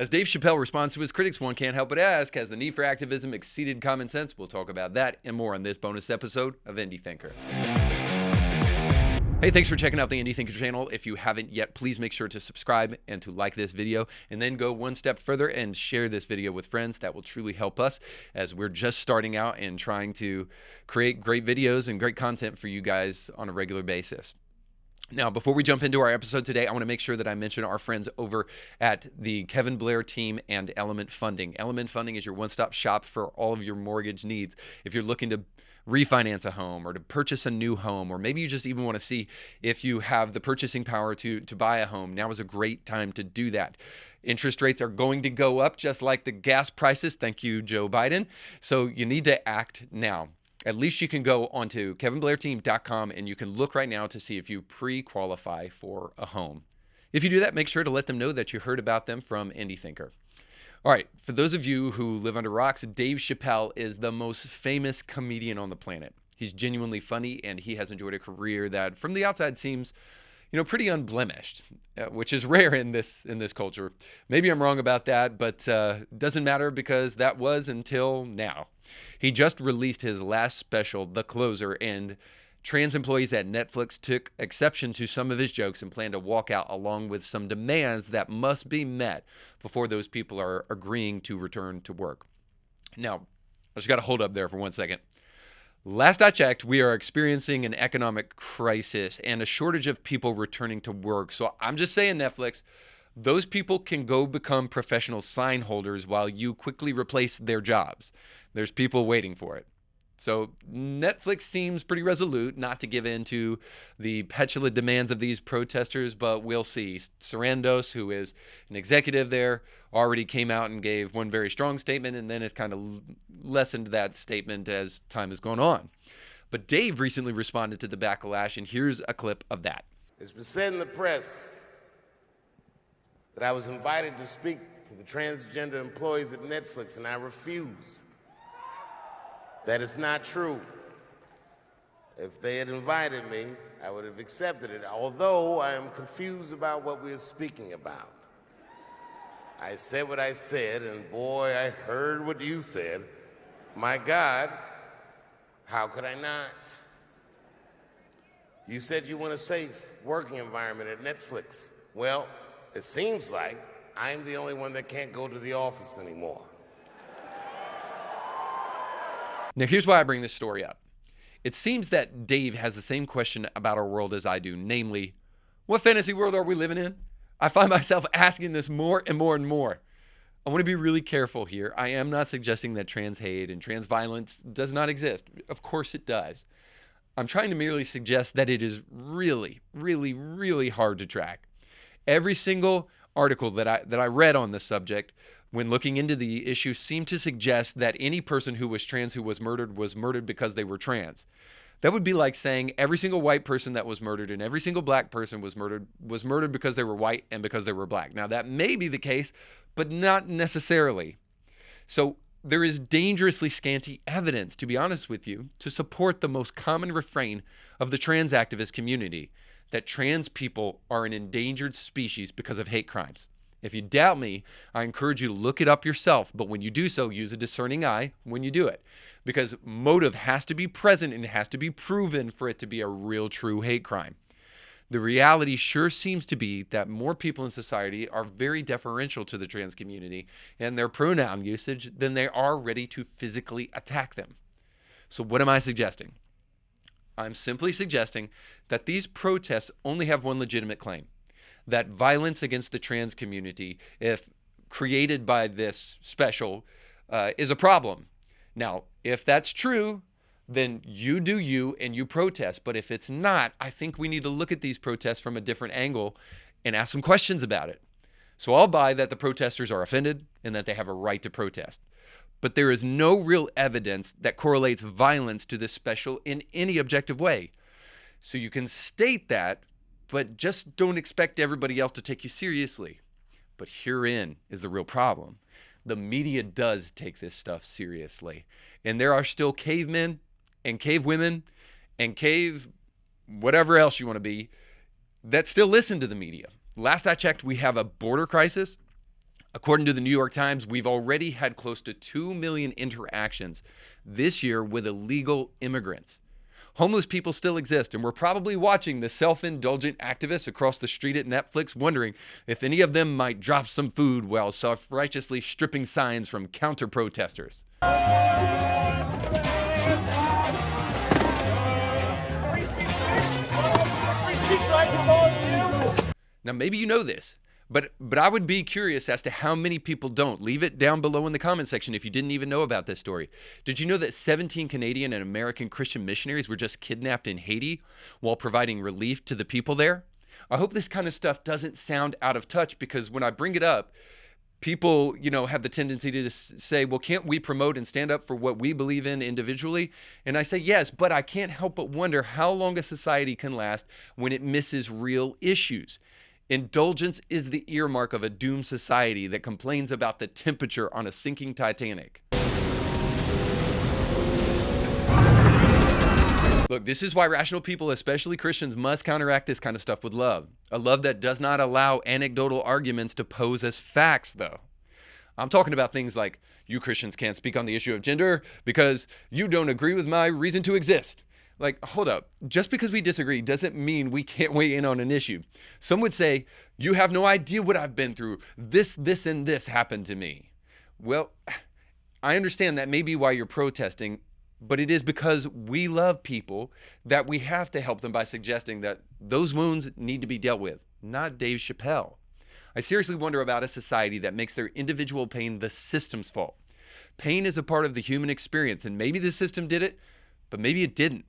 As Dave Chapelle responds to his critics, one can't help but ask, has the need for activism exceeded common sense? We'll talk about that and more on this bonus episode of Indie Thinker. Hey, thanks for checking out the Indie Thinker channel. If you haven't yet, please make sure to subscribe and to like this video, and then go one step further and share this video with friends. That will truly help us as we're just starting out and trying to create great videos and great content for you guys on a regular basis. Now, before we jump into our episode today, I want to make sure that I mention our friends over at the Kevin Blair team and Element Funding. Element Funding is your one-stop shop for all of your mortgage needs. If you're looking to refinance a home or to purchase a new home, or maybe you just even want to see if you have the purchasing power to buy a home, now is a great time to do that. Interest rates are going to go up just like the gas prices. Thank you, Joe Biden. So you need to act now. At least you can go onto kevinblairteam.com and you can look right now to see if you pre-qualify for a home. If you do that, make sure to let them know that you heard about them from Indie Thinker. All right, for those of you who live under rocks, Dave Chapelle is the most famous comedian on the planet. He's genuinely funny, and he has enjoyed a career that from the outside seems, pretty unblemished, which is rare in this culture. Maybe I'm wrong about that, but doesn't matter because that was until now. He just released his last special, The Closer, and trans employees at Netflix took exception to some of his jokes and plan to walk out along with some demands that must be met before those people are agreeing to return to work. Now, I just got to hold up there for 1 second. Last I checked, we are experiencing an economic crisis and a shortage of people returning to work. So I'm just saying, Netflix, those people can go become professional sign holders while you quickly replace their jobs. There's people waiting for it. So Netflix seems pretty resolute not to give in to the petulant demands of these protesters, but we'll see. Sarandos, who is an executive there, already came out and gave one very strong statement, and then has kind of lessened that statement as time has gone on. But Dave recently responded to the backlash, and here's a clip of that. It's been said in the press that I was invited to speak to the transgender employees at Netflix, and I refuse. That is not true. If they had invited me, I would have accepted it, although I am confused about what we are speaking about. I said what I said, and boy, I heard what you said. My God, how could I not? You said you want a safe working environment at Netflix. Well, it seems like I'm the only one that can't go to the office anymore. Now, here's why I bring this story up. It seems that Dave has the same question about our world as I do, namely, what fantasy world are we living in? I find myself asking this more and more and more. I want to be really careful here. I am not suggesting that trans hate and trans violence does not exist. Of course it does. I'm trying to merely suggest that it is really, really, really hard to track. Every single article that I read on this subject when looking into the issue seemed to suggest that any person who was trans who was murdered because they were trans. That would be like saying every single white person that was murdered and every single black person was murdered because they were white and because they were black. Now, that may be the case, but not necessarily. So there is dangerously scanty evidence, to be honest with you, to support the most common refrain of the trans activist community, that trans people are an endangered species because of hate crimes. If you doubt me, I encourage you to look it up yourself, but when you do so, use a discerning eye when you do it, because motive has to be present and it has to be proven for it to be a real, true hate crime. The reality sure seems to be that more people in society are very deferential to the trans community and their pronoun usage than they are ready to physically attack them. So what am I suggesting? I'm simply suggesting that these protests only have one legitimate claim: that violence against the trans community, if created by this special, is a problem. Now, if that's true, then you do you and you protest. But if it's not, I think we need to look at these protests from a different angle and ask some questions about it. So I'll buy that the protesters are offended and that they have a right to protest. But there is no real evidence that correlates violence to this special in any objective way. So you can state that, but just don't expect everybody else to take you seriously. But herein is the real problem. The media does take this stuff seriously. And there are still cavemen and cavewomen and cave whatever else you want to be that still listen to the media. Last I checked, we have a border crisis, According to the New York Times, we've already had close to 2 million interactions this year with illegal immigrants. Homeless people still exist, and we're probably watching the self-indulgent activists across the street at Netflix wondering if any of them might drop some food while self-righteously stripping signs from counter-protesters. Now, maybe you know this, but I would be curious as to how many people don't. Leave it down below in the comment section if you didn't even know about this story. Did you know that 17 Canadian and American Christian missionaries were just kidnapped in Haiti while providing relief to the people there? I hope this kind of stuff doesn't sound out of touch, because when I bring it up, people, have the tendency to say, well, can't we promote and stand up for what we believe in individually? And I say, yes, but I can't help but wonder how long a society can last when it misses real issues. Indulgence is the earmark of a doomed society that complains about the temperature on a sinking Titanic. Look, this is why rational people, especially Christians, must counteract this kind of stuff with love. A love that does not allow anecdotal arguments to pose as facts, though. I'm talking about things like, you Christians can't speak on the issue of gender because you don't agree with my reason to exist. Like, hold up. Just because we disagree doesn't mean we can't weigh in on an issue. Some would say, you have no idea what I've been through. This, and this happened to me. Well, I understand that may be why you're protesting, but it is because we love people that we have to help them by suggesting that those wounds need to be dealt with, not Dave Chapelle. I seriously wonder about a society that makes their individual pain the system's fault. Pain is a part of the human experience, and maybe the system did it, but maybe it didn't.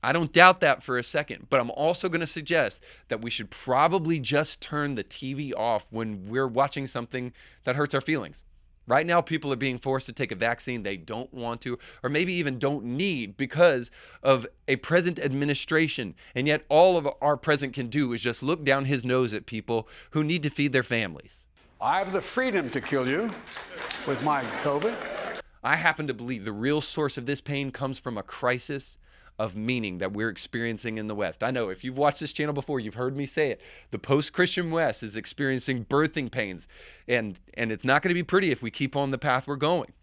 I don't doubt that for a second, but I'm also going to suggest that we should probably just turn the TV off when we're watching something that hurts our feelings. Right now, people are being forced to take a vaccine they don't want to, or maybe even don't need, because of a present administration. And yet all of our president can do is just look down his nose at people who need to feed their families. I have the freedom to kill you with my COVID. I happen to believe the real source of this pain comes from a crisis of meaning that we're experiencing in the West. I know if you've watched this channel before, you've heard me say it. The post-Christian West is experiencing birthing pains, and it's not going to be pretty if we keep on the path we're going.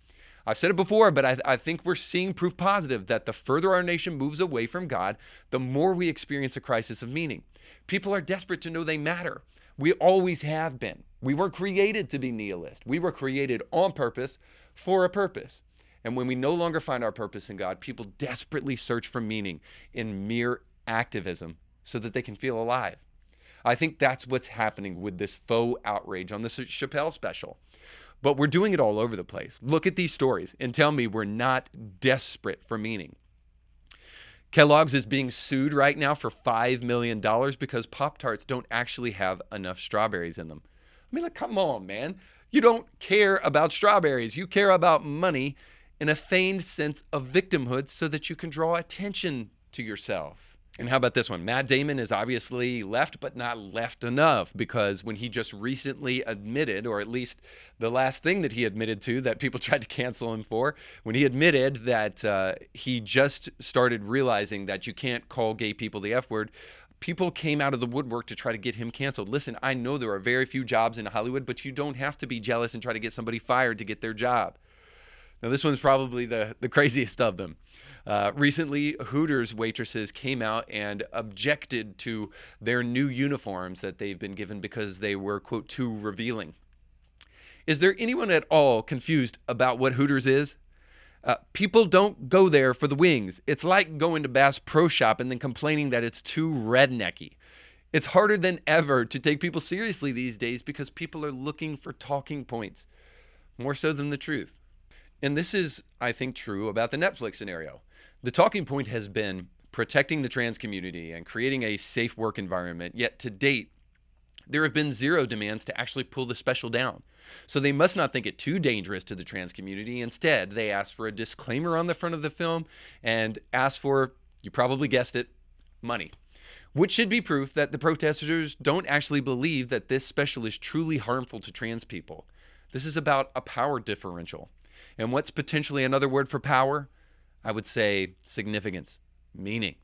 I've said it before, but I think we're seeing proof positive that the further our nation moves away from God, the more we experience a crisis of meaning. People are desperate to know they matter. We always have been. We weren't created to be nihilist. We were created on purpose for a purpose. And when we no longer find our purpose in God, people desperately search for meaning in mere activism so that they can feel alive. I think that's what's happening with this faux outrage on the Chapelle special. But we're doing it all over the place. Look at these stories and tell me we're not desperate for meaning. Kellogg's is being sued right now for $5 million because Pop-Tarts don't actually have enough strawberries in them. I mean, like, come on, man. You don't care about strawberries. You care about money in a feigned sense of victimhood so that you can draw attention to yourself. And how about this one? Matt Damon is obviously left, but not left enough, because when he just recently admitted, or at least the last thing that he admitted to that people tried to cancel him for, when he admitted that he just started realizing that you can't call gay people the F word, people came out of the woodwork to try to get him canceled. Listen, I know there are very few jobs in Hollywood, but you don't have to be jealous and try to get somebody fired to get their job. Now, this one's probably the craziest of them. Recently, Hooters waitresses came out and objected to their new uniforms that they've been given because they were, quote, too revealing. Is there anyone at all confused about what Hooters is? People don't go there for the wings. It's like going to Bass Pro Shop and then complaining that it's too rednecky. It's harder than ever to take people seriously these days because people are looking for talking points, more so than the truth. And this is, I think, true about the Netflix scenario. The talking point has been protecting the trans community and creating a safe work environment, yet to date, there have been zero demands to actually pull the special down. So they must not think it too dangerous to the trans community. Instead, they ask for a disclaimer on the front of the film and ask for, you probably guessed it, money. Which should be proof that the protesters don't actually believe that this special is truly harmful to trans people. This is about a power differential. And what's potentially another word for power? I would say significance, meaning,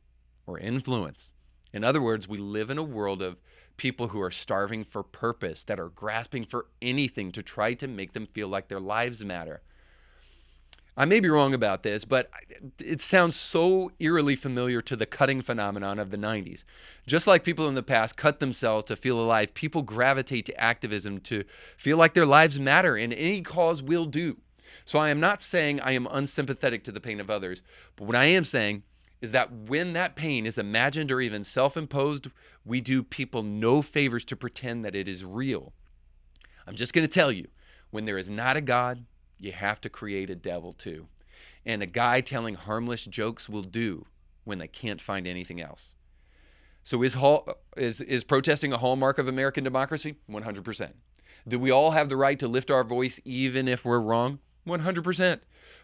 or influence. In other words, we live in a world of people who are starving for purpose, that are grasping for anything to try to make them feel like their lives matter. I may be wrong about this, but it sounds so eerily familiar to the cutting phenomenon of the 90s. Just like people in the past cut themselves to feel alive, people gravitate to activism to feel like their lives matter, and any cause will do. So I am not saying I am unsympathetic to the pain of others, but what I am saying is that when that pain is imagined or even self-imposed, we do people no favors to pretend that it is real. I'm just going to tell you, when there is not a God, you have to create a devil too. And a guy telling harmless jokes will do when they can't find anything else. So is protesting a hallmark of American democracy? 100%. Do we all have the right to lift our voice even if we're wrong? 100%.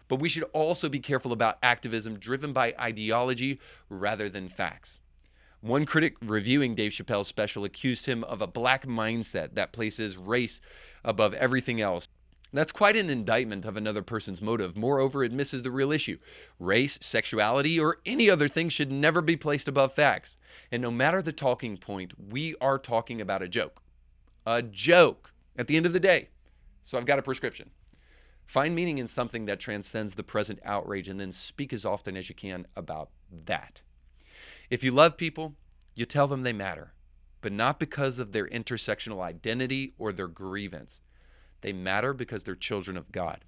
But we should also be careful about activism driven by ideology rather than facts. One critic reviewing Dave Chapelle's special accused him of a black mindset that places race above everything else. That's quite an indictment of another person's motive. Moreover, it misses the real issue. Race, sexuality, or any other thing should never be placed above facts. And no matter the talking point, we are talking about a joke. A joke at the end of the day. So I've got a prescription. Find meaning in something that transcends the present outrage and then speak as often as you can about that. If you love people, you tell them they matter, but not because of their intersectional identity or their grievance. They matter because they're children of God.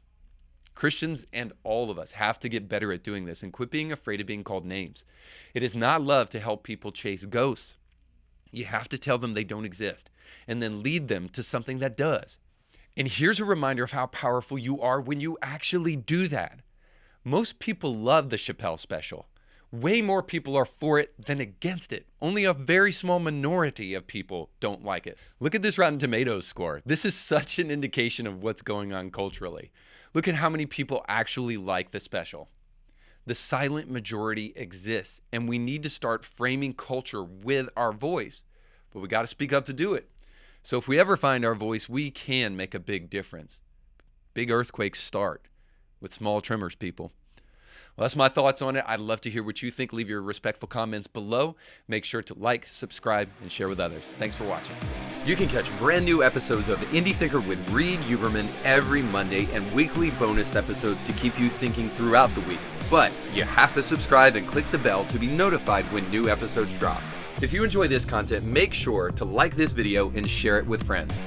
Christians and all of us have to get better at doing this and quit being afraid of being called names. It is not love to help people chase ghosts. You have to tell them they don't exist and then lead them to something that does. And here's a reminder of how powerful you are when you actually do that. Most people love the Chapelle special. Way more people are for it than against it. Only a very small minority of people don't like it. Look at this Rotten Tomatoes score. This is such an indication of what's going on culturally. Look at how many people actually like the special. The silent majority exists, and we need to start framing culture with our voice. But we got to speak up to do it. So if we ever find our voice, we can make a big difference. Big earthquakes start with small tremors, people. Well, that's my thoughts on it. I'd love to hear what you think. Leave your respectful comments below. Make sure to like, subscribe, and share with others. Thanks for watching. You can catch brand new episodes of Indie Thinker with Reed Huberman every Monday and weekly bonus episodes to keep you thinking throughout the week. But you have to subscribe and click the bell to be notified when new episodes drop. If you enjoy this content, make sure to like this video and share it with friends.